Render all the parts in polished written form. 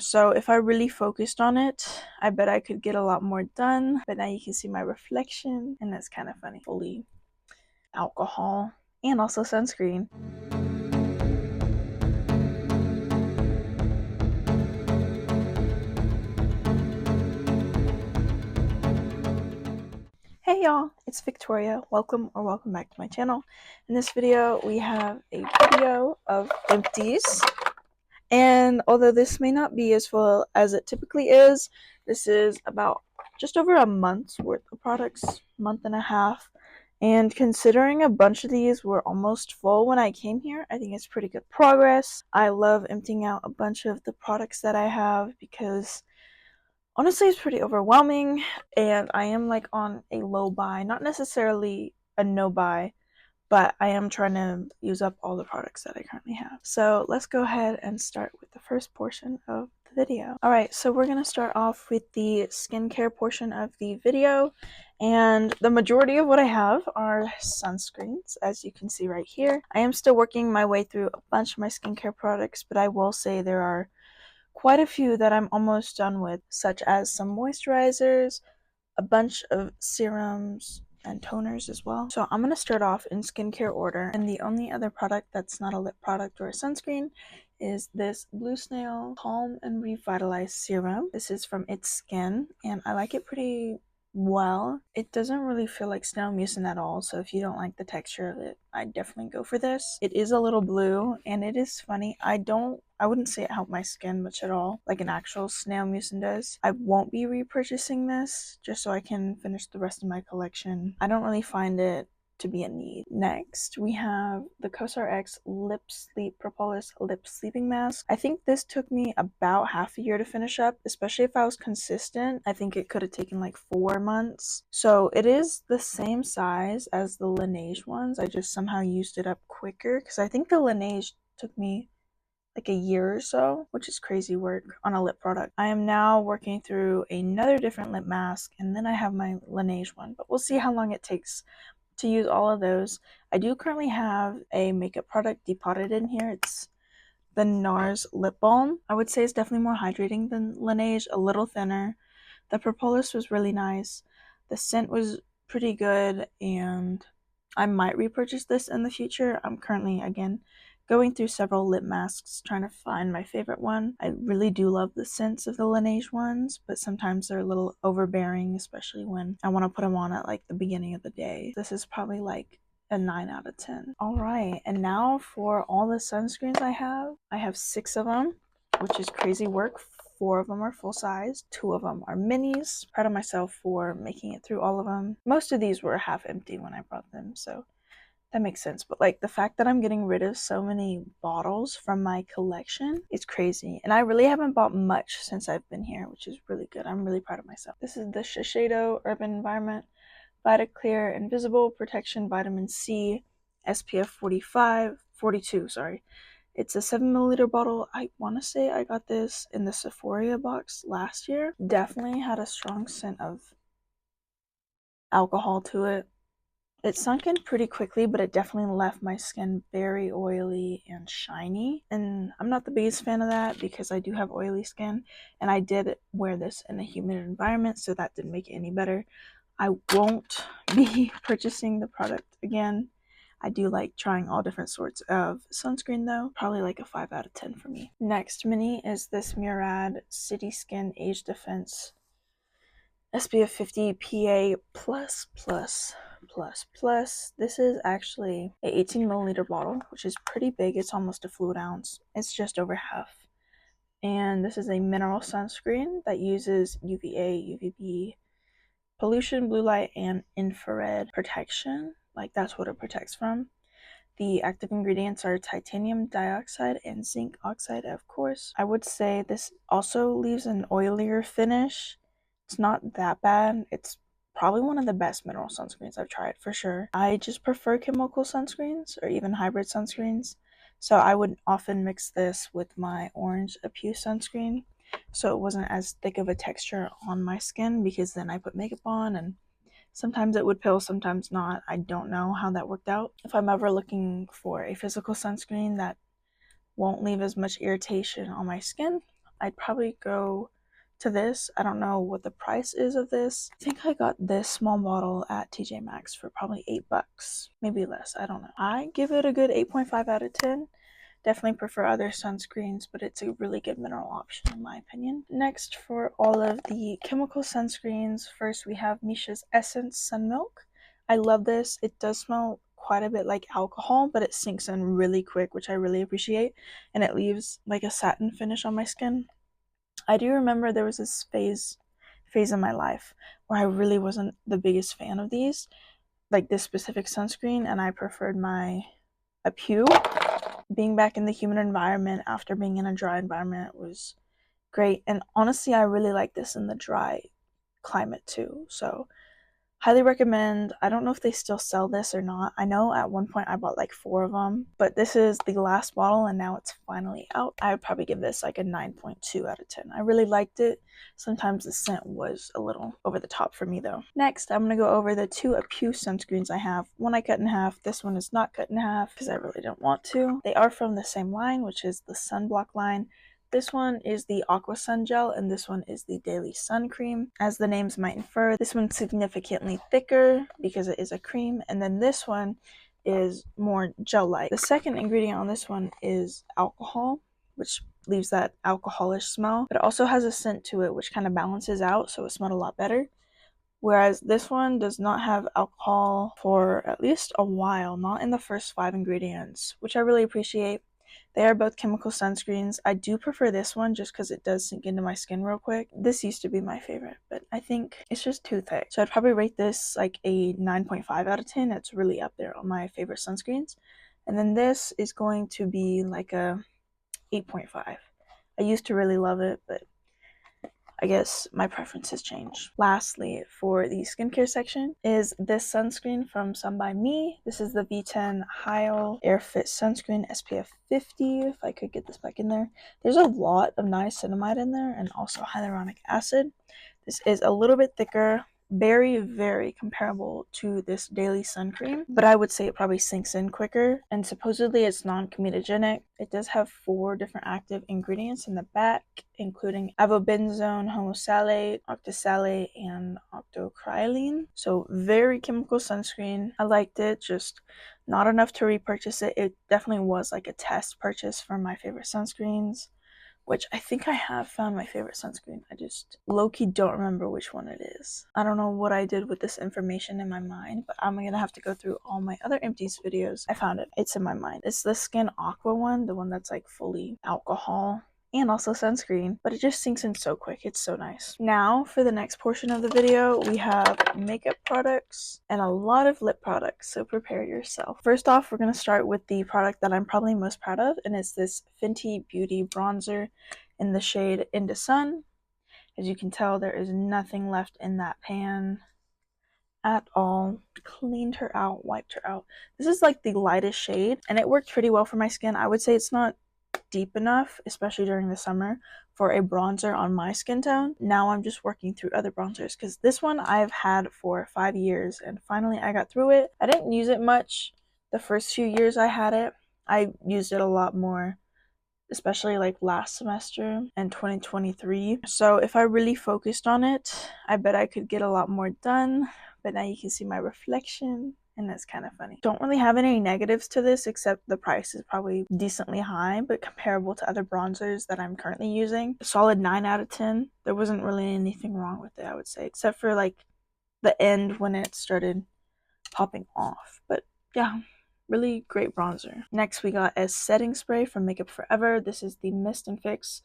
So if I really focused on it, I bet I could get a lot more done. But now you can see my reflection, and that's kind of funny. Fully alcohol and also sunscreen. Hey y'all, it's Victoria. Welcome back to my channel. In this video, we have a video of empties. And although this may not be as full as it typically is, this is about just over a month's worth of products, month and a half. And considering a bunch of these were almost full when I came here, I think it's pretty good progress. I love emptying out a bunch of the products that I have because honestly it's pretty overwhelming, and I am like on a low buy, not necessarily a no buy, but I am trying to use up all the products that I currently have. So let's go ahead and start with the first portion of the video. Alright, so we're going to start off with the skincare portion of the video, and the majority of what I have are sunscreens, as you can see right here. I am still working my way through a bunch of my skincare products, but I will say there are quite a few that I'm almost done with, such as some moisturizers, a bunch of serums, and toners as well. So I'm going to start off in skincare order, and the only other product that's not a lip product or a sunscreen is this Blue Snail Calm and Revitalize Serum. This is from It's Skin, and I like it pretty well. It doesn't really feel like snail mucin at all, so if you don't like the texture of it, I'd definitely go for this. It is a little blue, and it is funny. I wouldn't say it helped my skin much at all, like an actual snail mucin does. I won't be repurchasing this just so I can finish the rest of my collection. I don't really find it to be a need. Next, we have the Cosar X Lip Sleep Propolis Lip Sleeping Mask. I think this took me about half a year to finish up, especially if I was consistent. I think it could have taken like 4 months. So it is the same size as the Laneige ones. I just somehow used it up quicker because I think the Laneige took me like a year or so, which is crazy work on a lip product. I am now working through another different lip mask, and then I have my Laneige one, but we'll see how long it takes to use all of those. I do currently have a makeup product depotted in here. It's the NARS lip balm. I would say it's definitely more hydrating than Laneige, a little thinner. The propolis was really nice. The scent was pretty good, and I might repurchase this in the future. I'm currently, again, going through several lip masks trying to find my favorite one. I really do love the scents of the Laneige ones, but sometimes they're a little overbearing, especially when I want to put them on at like the beginning of the day. This is probably like a 9 out of 10. Alright, and now for all the sunscreens I have 6 of them, which is crazy work. 4 of them are full size, 2 of them are minis. Proud of myself for making it through all of them. Most of these were half empty when I brought them, so that makes sense. But like the fact that I'm getting rid of so many bottles from my collection is crazy. And I really haven't bought much since I've been here, which is really good. I'm really proud of myself. This is the Shiseido Urban Environment Vitaclear Invisible Protection Vitamin C SPF 42, sorry. It's a 7 milliliter bottle. I want to say I got this in the Sephora box last year. Definitely had a strong scent of alcohol to it. It sunk in pretty quickly, but it definitely left my skin very oily and shiny. And I'm not the biggest fan of that because I do have oily skin, and I did wear this in a humid environment, so that didn't make it any better. I won't be purchasing the product again. I do like trying all different sorts of sunscreen though. Probably like a 5 out of 10 for me. Next mini is this Murad City Skin Age Defense SPF 50 PA+++++. This is actually a 18 milliliter bottle, which is pretty big. It's almost a fluid ounce. It's just over half. And this is a mineral sunscreen that uses UVA, UVB, pollution, blue light, and infrared protection. Like that's what it protects from. The active ingredients are titanium dioxide and zinc oxide, of course. I would say this also leaves an oilier finish. It's not that bad. It's probably one of the best mineral sunscreens I've tried for sure. I just prefer chemical sunscreens or even hybrid sunscreens. So I would often mix this with my Orange Appeal sunscreen, so it wasn't as thick of a texture on my skin, because then I put makeup on and sometimes it would peel, sometimes not. I don't know how that worked out. If I'm ever looking for a physical sunscreen that won't leave as much irritation on my skin, I'd probably go to this. I don't know what the price is of this. I think I got this small bottle at TJ Maxx for probably $8, maybe less, I don't know. I give it a good 8.5 out of 10. Definitely prefer other sunscreens, but it's a really good mineral option in my opinion. Next, for all of the chemical sunscreens, first we have Missha's Essence Sun Milk. I love this. It does smell quite a bit like alcohol, but it sinks in really quick, which I really appreciate, and it leaves like a satin finish on my skin. I do remember there was this phase in my life where I really wasn't the biggest fan of these, like this specific sunscreen, and I preferred my Apu. Being back in the humid environment after being in a dry environment was great, and honestly I really like this in the dry climate too, so highly recommend. I don't know if they still sell this or not. I know at one point I bought like 4 of them, but this is the last bottle and now it's finally out. I would probably give this like a 9.2 out of 10. I really liked it. Sometimes the scent was a little over the top for me though. Next, I'm going to go over the 2 Apu sunscreens I have. One I cut in half. This one is not cut in half because I really don't want to. They are from the same line, which is the Sunblock line. This one is the Aqua Sun Gel, and this one is the Daily Sun Cream. As the names might infer, this one's significantly thicker because it is a cream, and then this one is more gel-like. The second ingredient on this one is alcohol, which leaves that alcoholish smell, but it also has a scent to it which kind of balances out, so it smelled a lot better. Whereas this one does not have alcohol for at least a while, not in the first 5 ingredients, which I really appreciate. They are both chemical sunscreens. I do prefer this one just because it does sink into my skin real quick. This used to be my favorite, but I think it's just too thick. So I'd probably rate this like a 9.5 out of 10. It's really up there on my favorite sunscreens. And then this is going to be like a 8.5. I used to really love it, but I guess my preferences change. Lastly, for the skincare section is this sunscreen from Sun By Me. This is the V10 Hyal Air Fit Sunscreen SPF 50, if I could get this back in there. There's a lot of niacinamide in there and also hyaluronic acid. This is a little bit thicker, very, very comparable to this daily sun cream, but I would say it probably sinks in quicker, and supposedly it's non-comedogenic. It does have 4 different active ingredients in the back, including avobenzone, homosalate, octisalate, and octocrylene. So very chemical sunscreen. I liked it, just not enough to repurchase it. It definitely was like a test purchase for my favorite sunscreens, which I think I have found my favorite sunscreen. I just low-key don't remember which one it is. I don't know what I did with this information in my mind, but I'm gonna have to go through all my other empties videos. I found it. It's in my mind. It's the Skin Aqua one, the one that's like fully alcohol and also sunscreen, but it just sinks in so quick. It's so nice. Now for the next portion of the video, we have makeup products and a lot of lip products, so prepare yourself. First off, we're going to start with the product that I'm probably most proud of, and it's this Fenty Beauty bronzer in the shade Into Sun. As you can tell, there is nothing left in that pan at all. Cleaned her out, wiped her out. This is like the lightest shade, and it worked pretty well for my skin. I would say it's not deep enough, especially during the summer, for a bronzer on my skin tone. Now I'm just working through other bronzers because this one I've had for 5 years and finally I got through it. I didn't use it much the first few years I had it. I used it a lot more, especially like last semester and 2023. So if I really focused on it, I bet I could get a lot more done. But now you can see my reflection, and that's kind of funny. Don't really have any negatives to this except the price is probably decently high, but comparable to other bronzers that I'm currently using, a solid 9 out of 10. There wasn't really anything wrong with it, I would say, except for like the end when it started popping off. But yeah, really great bronzer. Next we got a setting spray from Makeup Forever. This is the Mist and Fix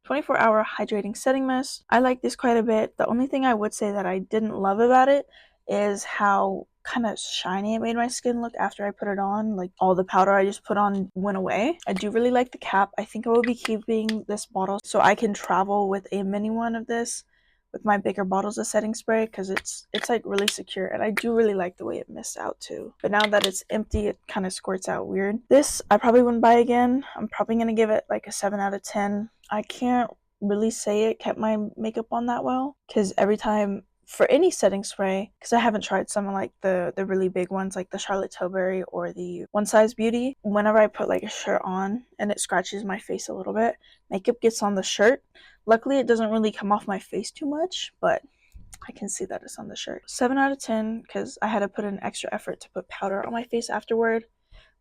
24-hour hydrating setting mist. I like this quite a bit. The only thing I would say that I didn't love about it is how kind of shiny it made my skin look after I put it on. Like all the powder I just put on went away. I do really like the cap. I think I will be keeping this bottle so I can travel with a mini one of this with my bigger bottles of setting spray because it's like really secure, and I do really like the way it mists out too. But now that it's empty, it kind of squirts out weird. This I probably wouldn't buy again. I'm probably gonna give it like a 7 out of 10. I can't really say it kept my makeup on that well because every time for any setting spray, because I haven't tried some of like the really big ones like the Charlotte Tilbury or the One Size Beauty, whenever I put like a shirt on and it scratches my face a little bit, makeup gets on the shirt. Luckily it doesn't really come off my face too much, but I can see that it's on the shirt. 7 out of 10, because I had to put in extra effort to put powder on my face afterward,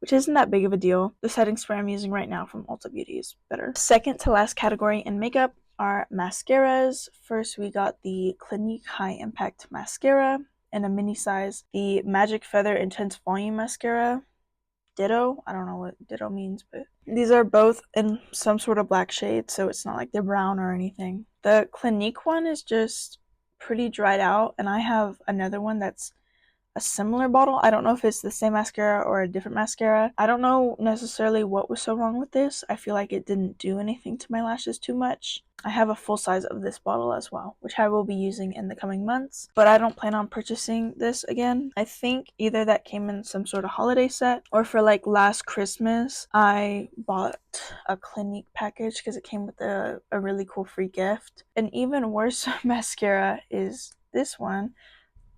which isn't that big of a deal. The setting spray I'm using right now from Ulta Beauty is better. Second to last category in makeup are mascaras. First, we got the Clinique High Impact Mascara in a mini size, the Magic Feather Intense Volume Mascara. Ditto. I don't know what ditto means, but these are both in some sort of black shade, so it's not like they're brown or anything. The Clinique one is just pretty dried out, and I have another one that's a similar bottle. I don't know if it's the same mascara or a different mascara. I don't know necessarily what was so wrong with this. I feel like it didn't do anything to my lashes too much. I have a full size of this bottle as well, which I will be using in the coming months, but I don't plan on purchasing this again. I think either that came in some sort of holiday set, or for like last Christmas, I bought a Clinique package because it came with a really cool free gift. An even worse mascara is this one.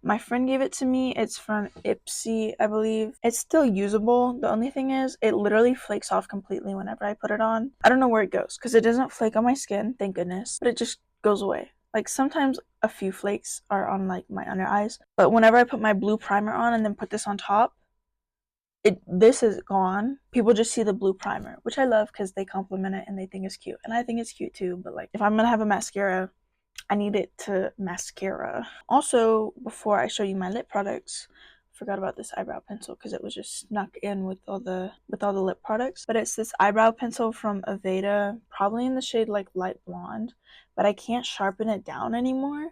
My friend gave it to me. It's from Ipsy, I believe. It's still usable. The only thing is, it literally flakes off completely whenever I put it on. I don't know where it goes, because it doesn't flake on my skin, thank goodness, but it just goes away. Like, sometimes a few flakes are on, like, my under eyes, but whenever I put my blue primer on and then put this on top, this is gone. People just see the blue primer, which I love because they compliment it and they think it's cute. And I think it's cute too, but, like, if I'm gonna have a mascara, I need it to mascara. Also, before I show you my lip products, forgot about this eyebrow pencil because it was just snuck in with all the lip products. But it's this eyebrow pencil from Aveda, probably in the shade like light blonde, but I can't sharpen it down anymore.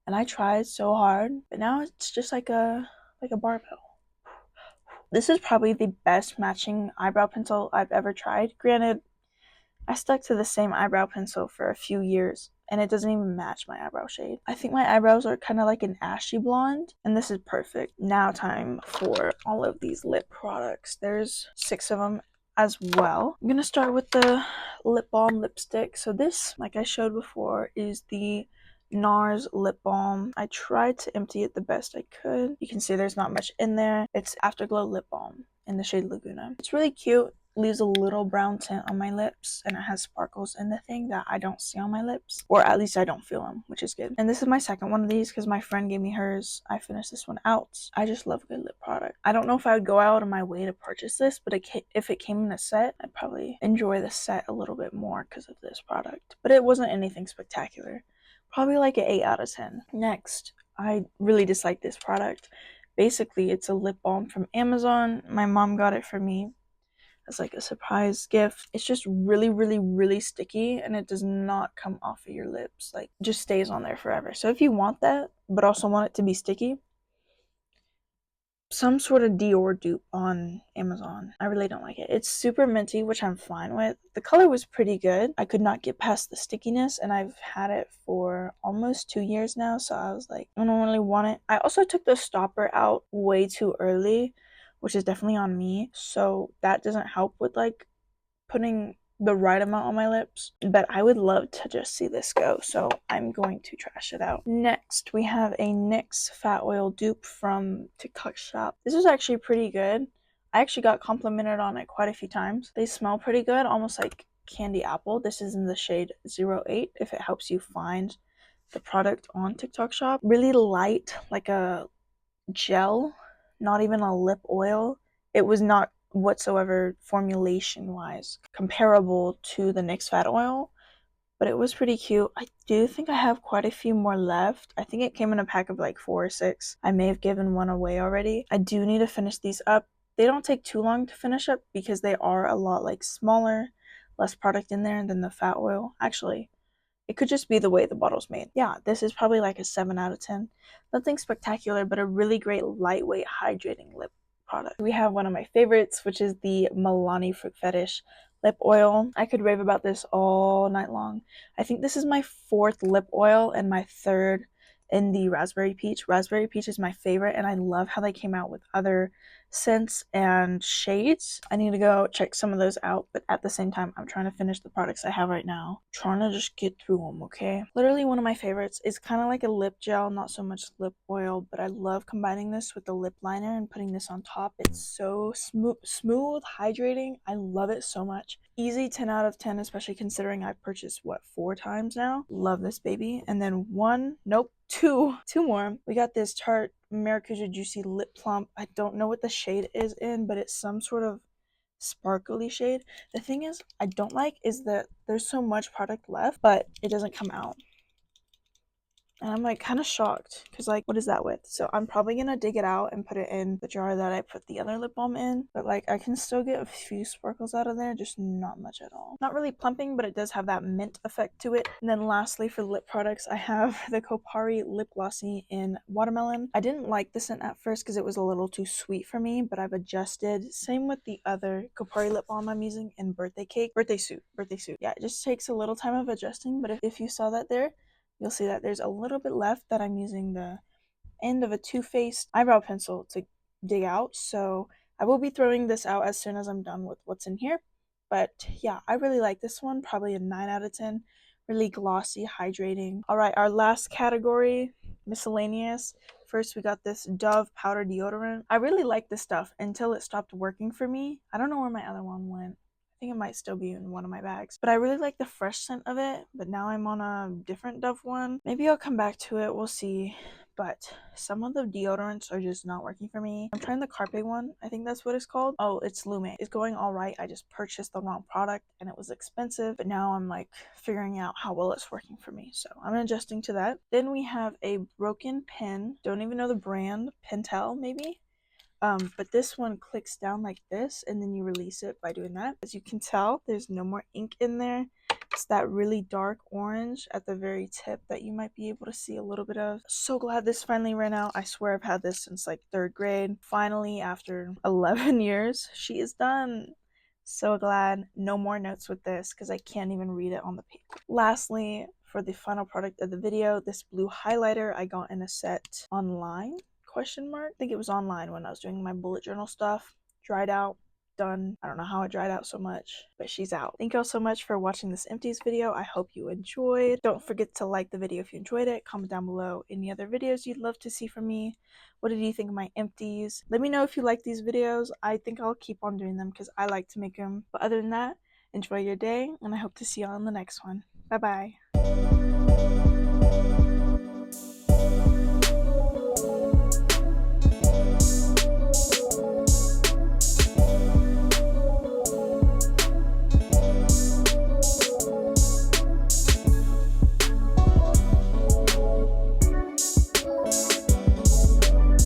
And I tried so hard, but now it's just like a barbell. This is probably the best matching eyebrow pencil I've ever tried. Granted, I stuck to the same eyebrow pencil for a few years, and it doesn't even match my eyebrow shade. I think my eyebrows are kind of like an ashy blonde, and this is perfect. Now time for all of these lip products. There's 6 of them as well. I'm gonna start with the lip balm lipstick. So this, like I showed before, is the NARS lip balm. I tried to empty it the best I could. You can see there's not much in there. It's Afterglow lip balm in the shade Laguna. It's really cute. Leaves a little brown tint on my lips, and it has sparkles in the thing that I don't see on my lips, or at least I don't feel them, which is good. And this is my second one of these because my friend gave me hers. I finished this one out. I just love a good lip product. I don't know if I would go out of my way to purchase this, but if it came in a set, I'd probably enjoy the set a little bit more because of this product. But it wasn't anything spectacular. Probably like an 8 out of 10. Next, I really dislike this product. Basically, it's a lip balm from Amazon. My mom got it for me as like a surprise gift. It's just really, really, really sticky, and it does not come off of your lips. Like, it just stays on there forever. So if you want that, but also want it to be sticky, some sort of Dior dupe on Amazon. I really don't like it. It's super minty, which I'm fine with. The color was pretty good. I could not get past the stickiness, and I've had it for almost 2 years now, so I was like, I don't really want it. I also took the stopper out way too early, which is definitely on me, so that doesn't help with like putting the right amount on my lips, but I would love to just see this go, so I'm going to trash it out. Next, we have a NYX Fat Oil dupe from TikTok Shop. This is actually pretty good. I actually got complimented on it quite a few times. They smell pretty good, almost like candy apple. This is in the shade 08, if it helps you find the product on TikTok Shop. Really light, like a gel, not even a lip oil. It was not whatsoever formulation wise comparable to the NYX Fat Oil, but it was pretty cute. I do think I have quite a few more left. I think it came in a pack of like 4 or 6. I may have given one away already. I do need to finish these up. They don't take too long to finish up because they are a lot like smaller, less product in there than the Fat Oil. Actually, it could just be the way the bottle's made. Yeah, this is probably like a 7 out of 10. Nothing spectacular, but a really great lightweight hydrating lip product. We have one of my favorites, which is the Milani Fruit Fetish lip oil. I could rave about this all night long. I think this is my 4th lip oil and my 3rd in the Raspberry Peach. Raspberry Peach is my favorite, and I love how they came out with other scents and shades. I need to go check some of those out, but at the same time, I'm trying to finish the products I have right now. Trying to just get through them, okay? Literally one of my favorites is kind of like a lip gel, not so much lip oil, but I love combining this with the lip liner and putting this on top. It's so smooth, hydrating. I love it so much. Easy 10 out of 10, especially considering I've purchased, what, 4 times now? Love this baby. And then two more. We got this Tarte Maracuja Juicy Lip Plump. I don't know what the shade is in, but it's some sort of sparkly shade. The thing is, I don't like is that there's so much product left, but it doesn't come out. And I'm like kind of shocked because like what is that with? So I'm probably gonna dig it out and put it in the jar that I put the other lip balm in, but like I can still get a few sparkles out of there, just not much at all. Not really plumping, but it does have that mint effect to it. And then lastly, for lip products, I have the Kopari Lip Glossy in Watermelon. I didn't like the scent at first because it was a little too sweet for me, but I've adjusted. Same with the other Kopari lip balm I'm using in Birthday Suit. Yeah, it just takes a little time of adjusting, but if you saw that there, you'll see that there's a little bit left that I'm using the end of a Too Faced eyebrow pencil to dig out. So I will be throwing this out as soon as I'm done with what's in here. But yeah, I really like this one. Probably a 9 out of 10. Really glossy, hydrating. All right, our last category, miscellaneous. First, we got this Dove powder deodorant. I really like this stuff until it stopped working for me. I don't know where my other one went. I think it might still be in one of my bags. But I really like the fresh scent of it. But now I'm on a different Dove one. Maybe I'll come back to it. We'll see. But some of the deodorants are just not working for me. I'm trying the Carpe one. I think that's what it's called. Oh, it's Lume. It's going all right. I just purchased the wrong product and it was expensive. But now I'm like figuring out how well it's working for me. So I'm adjusting to that. Then we have a broken pen. Don't even know the brand. Pentel maybe? But this one clicks down like this and then you release it by doing that. As you can tell, there's no more ink in there. It's that really dark orange at the very tip that you might be able to see a little bit of. So glad this finally ran out. I swear I've had this since like 3rd grade. Finally, after 11 years, she is done. So glad. No more notes with this because I can't even read it on the paper. Lastly, for the final product of the video, this blue highlighter I got in a set online. Question mark. I think it was online when I was doing my bullet journal stuff. Dried out, done. I don't know how it dried out so much, but she's out. Thank you all so much for watching this empties video. I hope you enjoyed. Don't forget to like the video if you enjoyed it. Comment down below any other videos you'd love to see from me. What did you think of my empties? Let me know if you like these videos. I think I'll keep on doing them because I like to make them. But other than that, enjoy your day and I hope to see you on the next one. Bye bye.